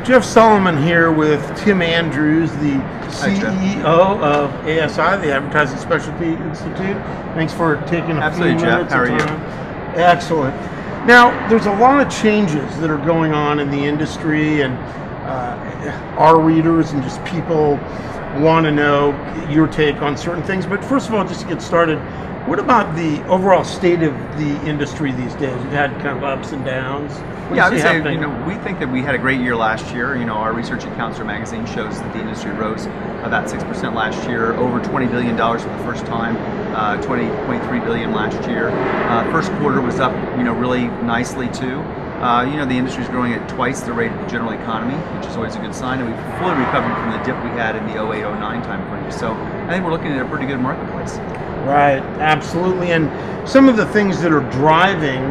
Jeff Solomon here with Tim Andrews, the CEO of ASI, the Advertising Specialty Institute. Thanks for taking a few minutes. Jeff. How are you? Excellent. Now, there's a lot of changes that are going on in the industry, and our readers and just people want to know your take on certain things. But first of all, just to get started, what about the overall state of the industry these days? You've had kind of ups and downs. Yeah, I would say, we think that we had a great year last year. Our research at Counselor Magazine shows that the industry rose about 6% last year, over $20 billion for the first time, $20.3 billion last year. First quarter was up, really nicely too. The industry is growing at twice the rate of the general economy, which is always a good sign, and we've fully recovered from the dip we had in the 08-09 time frame. So I think we're looking at a pretty good marketplace. Right, absolutely. And some of the things that are driving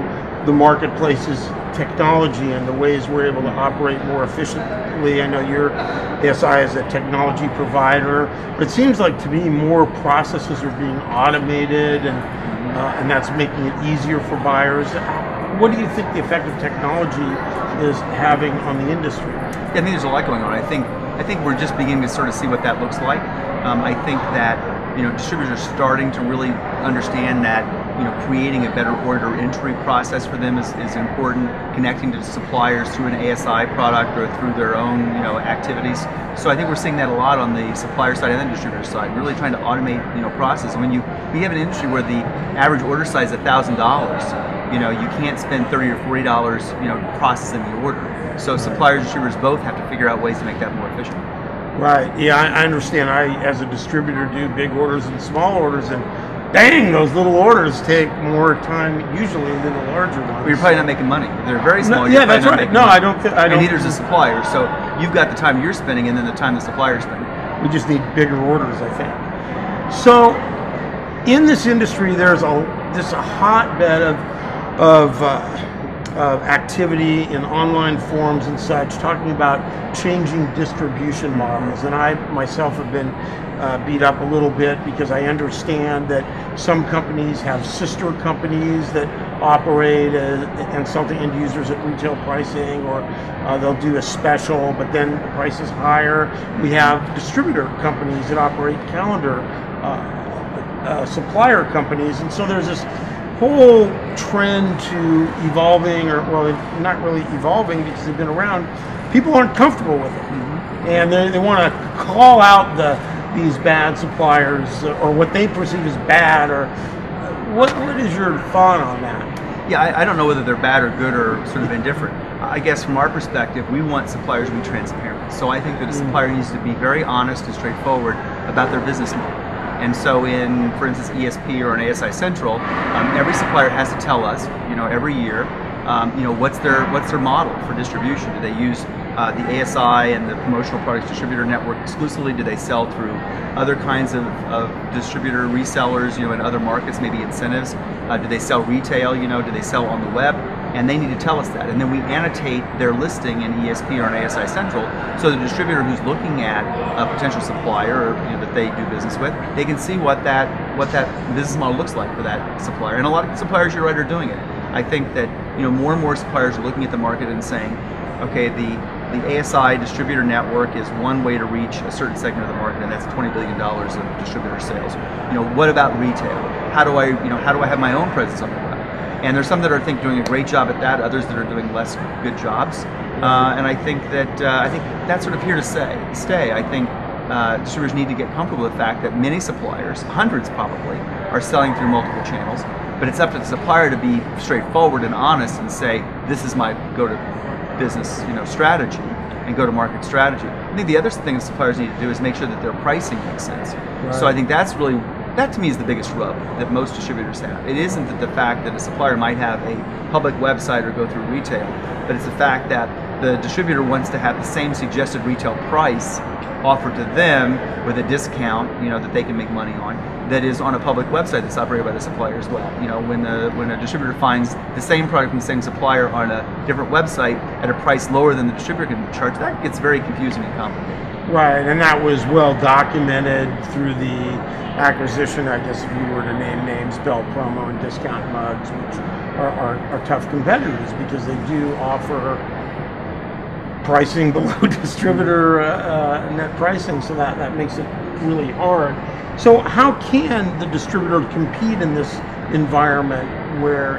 the marketplace is technology and the ways we're able to operate more efficiently. I know your ASI is a technology provider, but it seems like to me more processes are being automated, and that's making it easier for buyers. What do you think the effect of technology is having on the industry? Yeah, I think there's a lot going on. I think we're just beginning to sort of see what that looks like. I think that distributors are starting to really understand that creating a better order entry process for them is important. Connecting to suppliers through an ASI product or through their own activities. So I think we're seeing that a lot on the supplier side and the distributor side. Really trying to automate process. And when we have an industry where the average order size is $1,000, you can't spend $30 or $40 processing the order. So suppliers and distributors both have to figure out ways to make that more efficient. Right. Yeah, I understand. I, as a distributor, do big orders and small orders, and dang, those little orders take more time usually than the larger ones. Well, you're probably not making money. If they're very small. Yeah, that's right. No, I don't. And neither's the supplier. So you've got the time you're spending, and then the time the supplier's spending. We just need bigger orders, I think. So, in this industry, there's a hotbed of activity in online forums and such, talking about changing distribution models. And I myself have been beat up a little bit because I understand that some companies have sister companies that operate and sell to end users at retail pricing, or they'll do a special, but then the price is higher. We have distributor companies that operate calendar supplier companies, and so there's this whole trend to evolving, or well, not really evolving because they've been around. People aren't comfortable with it, and they want to call out these bad suppliers or what they perceive as bad. Or what is your thought on that? Yeah, I don't know whether they're bad or good or sort of indifferent. I guess from our perspective, we want suppliers to be transparent. So I think that a supplier needs to be very honest and straightforward about their business model. And so in, for instance, ESP or an ASI Central, every supplier has to tell us, every year, what's their model for distribution. Do they use the ASI and the promotional products distributor network exclusively? Do they sell through other kinds of distributor resellers, in other markets, maybe incentives? Do they sell retail? Do they sell on the web? And they need to tell us that. And then we annotate their listing in ESP or an ASI Central, so the distributor who's looking at a potential supplier that they do business with, they can see what that business model looks like for that supplier. And a lot of suppliers, you're right, are doing it. I think that more and more suppliers are looking at the market and saying, okay, the ASI distributor network is one way to reach a certain segment of the market, and that's $20 billion of distributor sales. What about retail? How do I have my own presence on the web? And there's some that are doing a great job at that, others that are doing less good jobs. And I think that's sort of here to stay. I think distributors need to get comfortable with the fact that many suppliers, hundreds probably, are selling through multiple channels. But it's up to the supplier to be straightforward and honest and say, this is my go-to-business strategy and go-to-market strategy. I think the other thing that suppliers need to do is make sure that their pricing makes sense. Right. So I think that to me is the biggest rub that most distributors have. It isn't that the fact that a supplier might have a public website or go through retail, but it's the fact that the distributor wants to have the same suggested retail price offered to them with a discount, that they can make money on, that is on a public website that's operated by the supplier as well. When a distributor finds the same product from the same supplier on a different website at a price lower than the distributor can charge, that gets very confusing and complicated. Right, and that was well documented through the acquisition, I guess if you were to name names, Bell Promo and Discount Mugs, which are tough competitors because they do offer pricing below distributor net pricing, so that makes it really hard. So how can the distributor compete in this environment where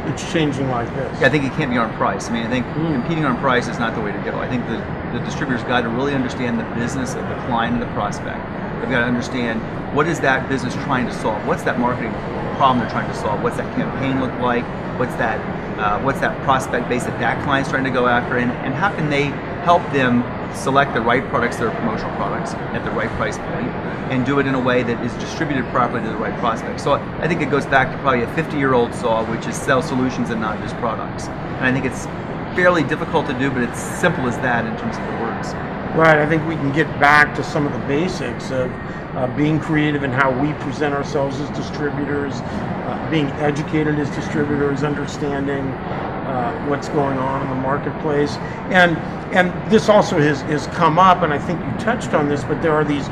it's changing like this? Yeah, I think it can't be on price. I mean, I think competing on price is not the way to go. I think the distributor's got to really understand the business of the client and the prospect. They've got to understand, what is that business trying to solve? What's that marketing problem they're trying to solve? What's that campaign look like? What's that prospect base that client's trying to go after? And how can they help them select the right products that are promotional products at the right price point, and do it in a way that is distributed properly to the right prospect. So I think it goes back to probably a 50-year-old saw, which is sell solutions and not just products. And I think it's fairly difficult to do, but it's simple as that in terms of the words. Right, I think we can get back to some of the basics of being creative in how we present ourselves as distributors, being educated as distributors, understanding what's going on in the marketplace. And this also has come up, and I think you touched on this, but there are these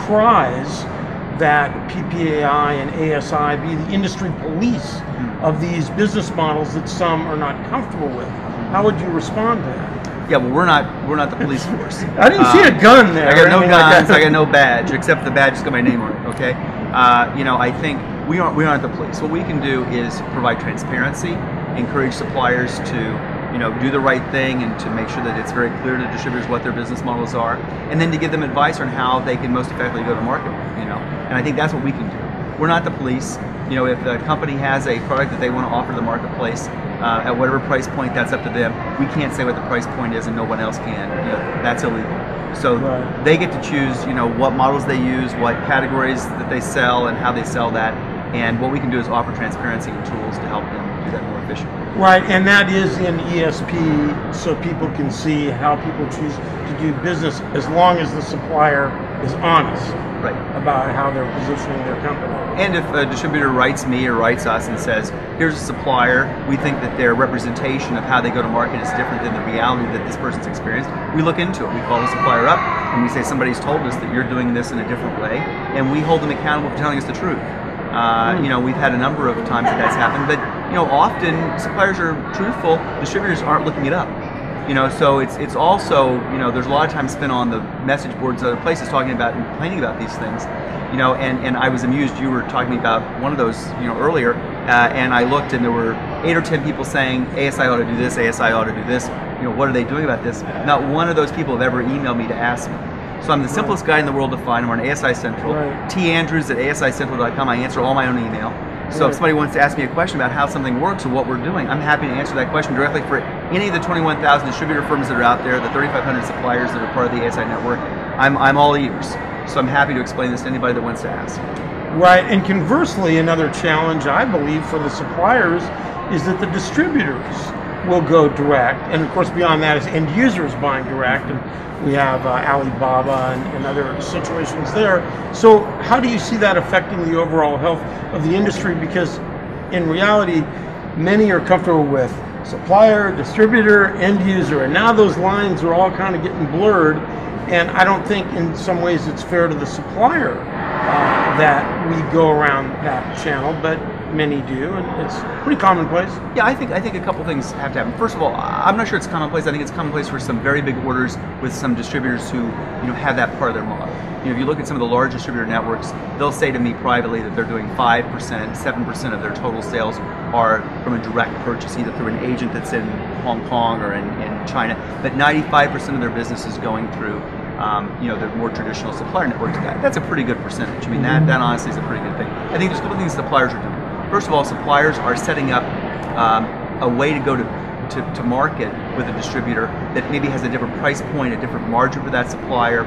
cries that PPAI and ASI be the industry police of these business models that some are not comfortable with. How would you respond to that? Yeah, well, we're not the police force. I didn't see a gun there. I got no guns. I got no badge, except the badge has got my name on it. Okay, I think we aren't the police. What we can do is provide transparency, encourage suppliers to do the right thing, and to make sure that it's very clear to distributors what their business models are, and then to give them advice on how they can most effectively go to market. And I think that's what we can do. We're not the police. If the company has a product that they want to offer to the marketplace at whatever price point, that's up to them. We can't say what the price point is, and no one else can. That's illegal. So they get to choose, what models they use, what categories that they sell, and how they sell that. And what we can do is offer transparency and tools to help them do that more efficiently. Right, and that is in ESP, so people can see how people choose to do business, as long as the supplier is honest about how they're positioning their company. And if a distributor writes me or writes us and says, here's a supplier, we think that their representation of how they go to market is different than the reality that this person's experienced, we look into it. We call the supplier up and we say, somebody's told us that you're doing this in a different way, and we hold them accountable for telling us the truth. We've had a number of times that's happened, but often suppliers are truthful, distributors aren't looking it up. So it's also, there's a lot of time spent on the message boards and other places talking about and complaining about these things. And I was amused, you were talking about one of those, earlier, and I looked and there were 8 or 10 people saying, ASI ought to do this, ASI ought to do this. What are they doing about this? Not one of those people have ever emailed me to ask me. So I'm the simplest guy in the world to find. I'm on ASI Central. T. Andrews at ASICentral.com. I answer all my own email. So if somebody wants to ask me a question about how something works or what we're doing, I'm happy to answer that question directly for any of the 21,000 distributor firms that are out there, the 3,500 suppliers that are part of the ASI network. I'm all ears. So I'm happy to explain this to anybody that wants to ask. Right, and conversely, another challenge, I believe, for the suppliers is that the distributors will go direct, and of course beyond that is end users buying direct, and we have Alibaba and other situations there. So how do you see that affecting the overall health of the industry? Because in reality, many are comfortable with supplier, distributor, end user, and now those lines are all kind of getting blurred, and I don't think in some ways it's fair to the supplier that we go around that channel, but many do, and it's pretty commonplace. Yeah, I think a couple things have to happen. First of all, I'm not sure it's commonplace. I think it's commonplace for some very big orders with some distributors who have that part of their model. If you look at some of the large distributor networks, they'll say to me privately that they're doing 5%, 7% of their total sales are from a direct purchase, either through an agent that's in Hong Kong or in China. But 95% of their business is going through the more traditional supplier networks. That's a pretty good percentage. I mean, that honestly is a pretty good thing. I think there's a couple things suppliers are doing. First of all, suppliers are setting up a way to go to market with a distributor that maybe has a different price point, a different margin for that supplier,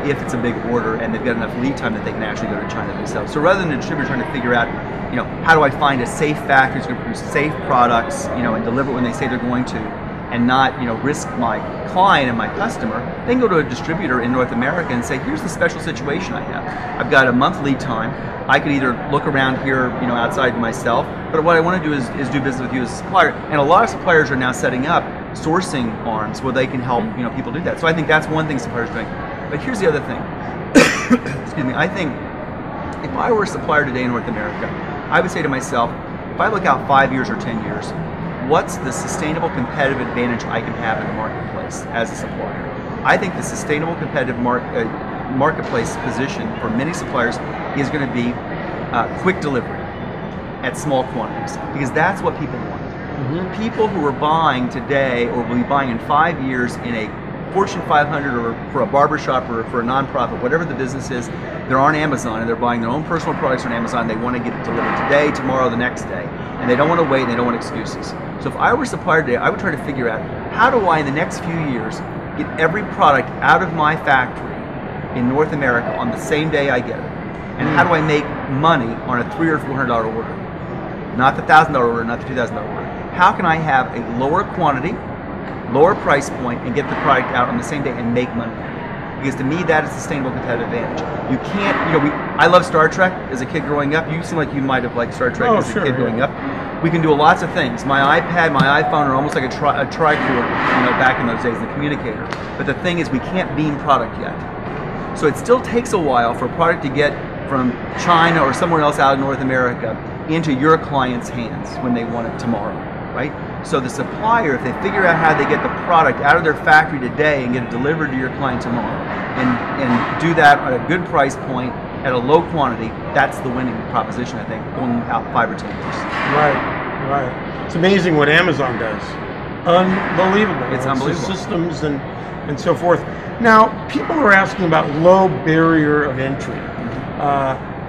if it's a big order and they've got enough lead time that they can actually go to China themselves. So rather than a distributor trying to figure out, how do I find a safe factory that's going to produce safe products, and deliver when they say they're going to, and not, risk my client and my customer, they can go to a distributor in North America and say, here's the special situation I have. I've got a month lead time. I could either look around here, outside myself, but what I want to do is do business with you as a supplier. And a lot of suppliers are now setting up sourcing arms where they can help, people do that. So I think that's one thing suppliers are doing. But here's the other thing. Excuse me. I think if I were a supplier today in North America, I would say to myself, if I look out 5 years or 10 years, what's the sustainable competitive advantage I can have in the marketplace as a supplier. I think the sustainable competitive marketplace position for many suppliers is going to be quick delivery at small quantities, because that's what people want. People who are buying today or will be buying in 5 years in a Fortune 500 or for a barbershop or for a nonprofit, whatever the business is, they're on Amazon and they're buying their own personal products on Amazon. They want to get it delivered today, tomorrow, the next day, and they don't want to wait and they don't want excuses. So if I were a supplier today, I would try to figure out, how do I in the next few years get every product out of my factory in North America on the same day I get it? And how do I make money on a $300 or $400 order? Not the $1,000 order, not the $2,000 order. How can I have a lower quantity, lower price point, and get the product out on the same day and make money? Because to me, that is sustainable competitive advantage. You can't, I love Star Trek as a kid growing up. You seem like you might have liked Star Trek as a kid growing up. We can do lots of things. My iPad, my iPhone are almost like a tricorder, back in those days, the communicator. But the thing is, we can't beam product yet. So it still takes a while for a product to get from China or somewhere else out of North America into your client's hands when they want it tomorrow, right? So the supplier, if they figure out how they get the product out of their factory today and get it delivered to your client tomorrow, and do that at a good price point at a low quantity, that's the winning proposition, I think, going out 5 or 10 years. Right. It's amazing what Amazon does. Unbelievable. It's unbelievable. The systems and so forth. Now, people are asking about low barrier of entry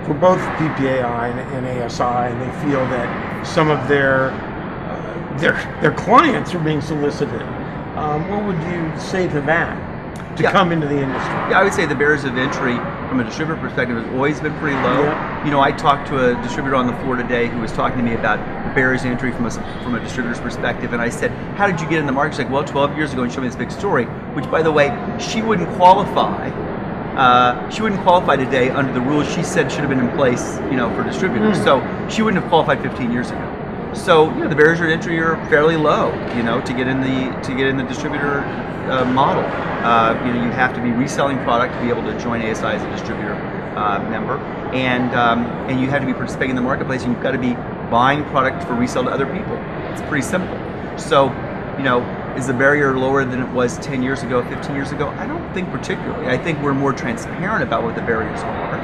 for both PPAI and ASI, and they feel that some of their clients are being solicited. What would you say to that, to come into the industry? Yeah, I would say the barriers of entry from a distributor perspective has always been pretty low. Yeah. I talked to a distributor on the floor today who was talking to me about the barriers of entry from a distributor's perspective, and I said, how did you get in the market? She's like, well, 12 years ago, and showed me this big story, which, by the way, she wouldn't qualify. She wouldn't qualify today under the rules she said should have been in place, for distributors. So she wouldn't have qualified 15 years ago. So the barriers of entry are fairly low, to get in the distributor model. You have to be reselling product to be able to join ASI as a distributor member, and you have to be participating in the marketplace, and you've got to be buying product for resale to other people. It's pretty simple. So, is the barrier lower than it was 10 years ago, 15 years ago? I don't think particularly. I think we're more transparent about what the barriers are,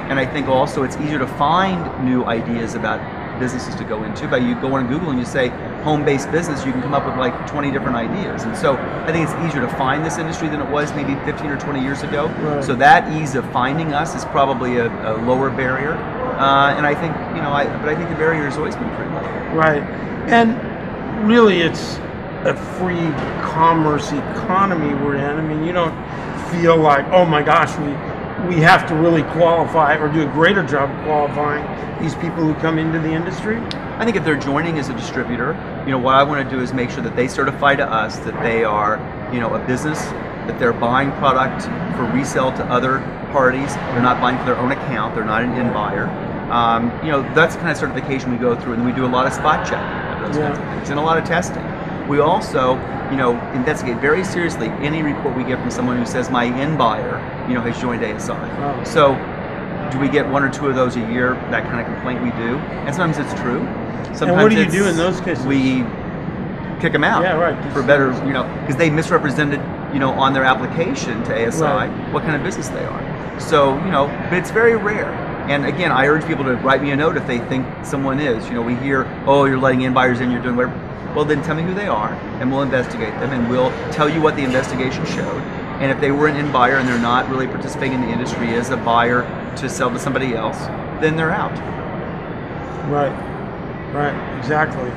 and I think also it's easier to find new ideas about businesses to go into. But you go on Google and you say home-based business, you can come up with like 20 different ideas. And so I think it's easier to find this industry than it was maybe 15 or 20 years ago. Right. So that ease of finding us is probably a lower barrier. And I think, but I think the barrier has always been pretty low. Right. And really it's a free commerce economy we're in. I mean, you don't feel like, oh my gosh, we have to really qualify or do a greater job qualifying these people who come into the industry? I think if they're joining as a distributor, what I want to do is make sure that they certify to us that they are, a business, that they're buying product for resale to other parties. They're not buying for their own account. They're not an end buyer. That's the kind of certification we go through, and then we do a lot of spot checking of those kinds of things and a lot of testing. We also, investigate very seriously any report we get from someone who says my end buyer, has joined ASI. Oh. So, do we get 1 or 2 of those a year? That kind of complaint we do, and sometimes it's true. Sometimes and what do you do in those cases? We kick them out. Yeah, right. For better, because they misrepresented, on their application to ASI what kind of business they are. So, but it's very rare. And again, I urge people to write me a note if they think someone is. We hear, oh, you're letting in buyers in, you're doing whatever. Well, then tell me who they are, and we'll investigate them, and we'll tell you what the investigation showed. And if they were an end buyer and they're not really participating in the industry as a buyer to sell to somebody else, then they're out. Right, exactly.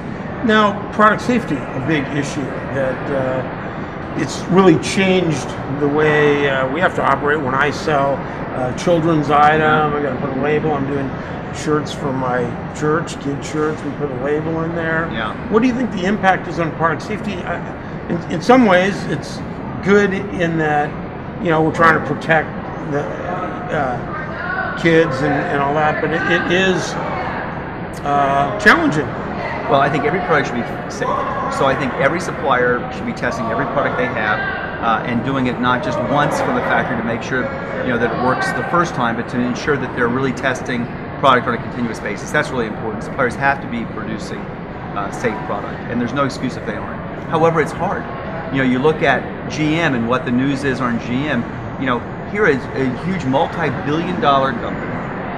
Now, product safety, a big issue that it's really changed the way we have to operate. When I sell a children's item, I got to put a label. I'm doing shirts for my church, kid shirts, we put a label in there. Yeah. What do you think the impact is on product safety? In some ways, it's good in that, we're trying to protect the kids and all that, but it is challenging. Well, I think every product should be safe. So I think every supplier should be testing every product they have and doing it not just once from the factory to make sure that it works the first time, but to ensure that they're really testing product on a continuous basis. That's really important. Suppliers have to be producing safe product, and there's no excuse if they aren't. However, it's hard. You look at GM and what the news is on GM. Here is a huge multi-billion-dollar company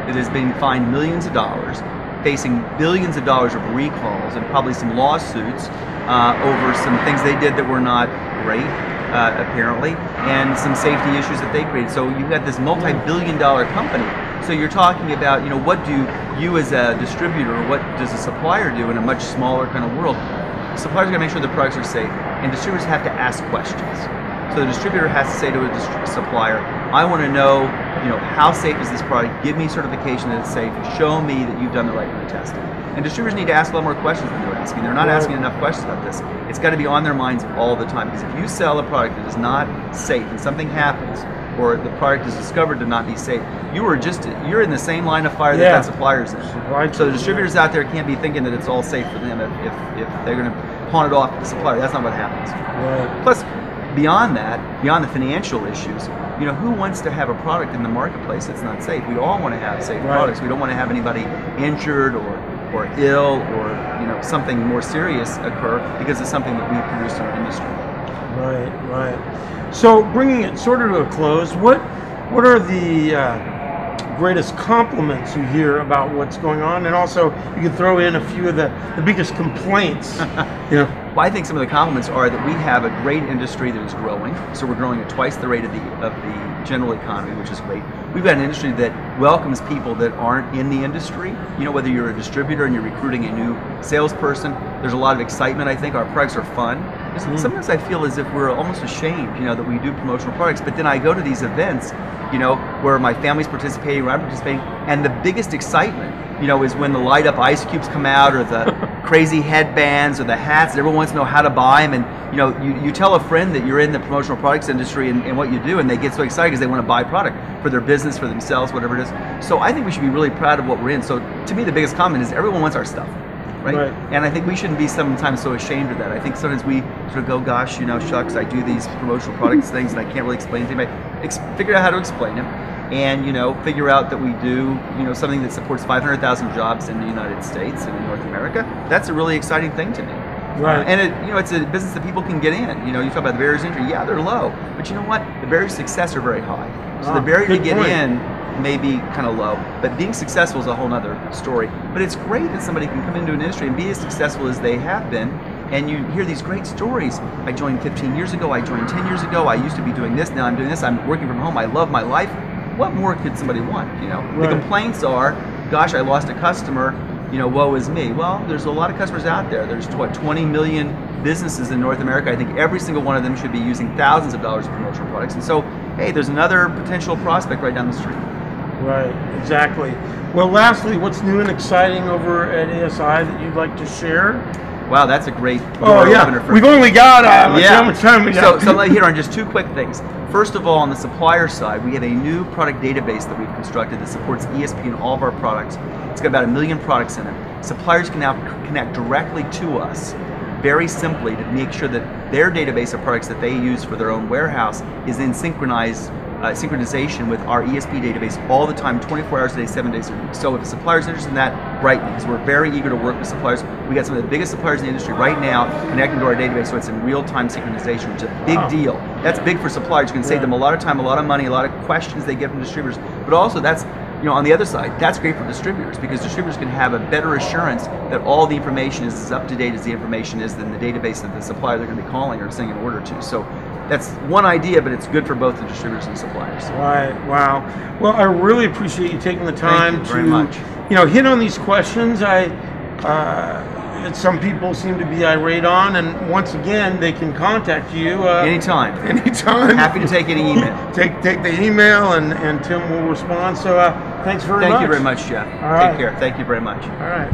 that has been fined millions of dollars, facing billions of dollars of recalls and probably some lawsuits over some things they did that were not great, apparently, and some safety issues that they created. So you've got this multi-billion-dollar company. So you're talking about, what do you as a distributor, or what does a supplier do in a much smaller kind of world? Suppliers are going to make sure the products are safe, and distributors have to ask questions. So the distributor has to say to a supplier, I want to know, how safe is this product? Give me certification that it's safe. Show me that you've done the right kind of testing. And distributors need to ask a lot more questions than they're asking. They're not asking enough questions about this. It's got to be on their minds all the time, because if you sell a product that is not safe and something happens, or the product is discovered to not be safe, you're in the same line of fire that supplier's in. Right. So the distributors out there can't be thinking that it's all safe for them if they're going to pawn it off to the supplier. That's not what happens. Right. Plus, beyond that, beyond the financial issues, who wants to have a product in the marketplace that's not safe? We all want to have safe products. We don't want to have anybody injured or ill or something more serious occur because of something that we produce in our industry. Right. So bringing it sort of to a close, what are the greatest compliments you hear about what's going on, and also you can throw in a few of the biggest complaints? Well, I think some of the compliments are that we have a great industry that is growing. So we're growing at twice the rate of the general economy, which is great. We've got an industry that welcomes people that aren't in the industry. Whether you're a distributor and you're recruiting a new salesperson, there's a lot of excitement. I think our products are fun. Sometimes I feel as if we're almost ashamed, that we do promotional products. But then I go to these events, where my family's participating, where I'm participating, and the biggest excitement, is when the light up ice cubes come out, or the crazy headbands, or the hats. Everyone wants to know how to buy them, and you tell a friend that you're in the promotional products industry and what you do, and they get so excited because they want to buy product for their business, for themselves, whatever it is. So I think we should be really proud of what we're in. So to me, the biggest comment is everyone wants our stuff. Right? And I think we shouldn't be sometimes so ashamed of that. I think sometimes we sort of go, gosh, shucks, I do these promotional products things and I can't really explain to anybody. Figure out how to explain them, and figure out that we do something that supports 500,000 jobs in the United States and in North America. That's a really exciting thing to me. Right. And it's a business that people can get in. You talk about the barriers to entry. Yeah, they're low, but you know what? The barriers to success are very high. So the barrier to get in may be kind of low, but being successful is a whole nother story. But it's great that somebody can come into an industry and be as successful as they have been, and you hear these great stories. I joined 15 years ago, I joined 10 years ago, I used to be doing this, now I'm doing this, I'm working from home, I love my life. What more could somebody want, The complaints are, gosh, I lost a customer, woe is me. Well, there's a lot of customers out there. There's 20 million businesses in North America. I think every single one of them should be using thousands of dollars of promotional products. And so, hey, there's another potential prospect right down the street. Right, exactly. Well, lastly, what's new and exciting over at ASI that you'd like to share? Wow, that's a great opener for We've only got how much time we got? So let me hit on just two quick things. First of all, on the supplier side, we have a new product database that we've constructed that supports ESP in all of our products. It's got about 1 million products in it. Suppliers can now connect directly to us very simply to make sure that their database of products that they use for their own warehouse is in synchronization with our ESP database all the time, 24 hours a day, 7 days a week. So if a supplier's interested in that, write me, because we're very eager to work with suppliers. We got some of the biggest suppliers in the industry right now connecting to our database, so it's in real-time synchronization, which is a big deal. That's big for suppliers. You can save them a lot of time, a lot of money, a lot of questions they get from distributors. But also that's, on the other side, that's great for distributors, because distributors can have a better assurance that all the information is as up to date as the information is in the database that the supplier they're going to be calling or sending an order to. So that's one idea, but it's good for both the distributors and suppliers. Right. Wow. Well, I really appreciate you taking the time very much. Hit on these questions. Some people seem to be irate on, and once again, they can contact you anytime. Anytime. Happy to take any email. Take the email, and Tim will respond. So thanks very much. Thank you very much, Jeff. All right. Take care. Thank you very much. All right.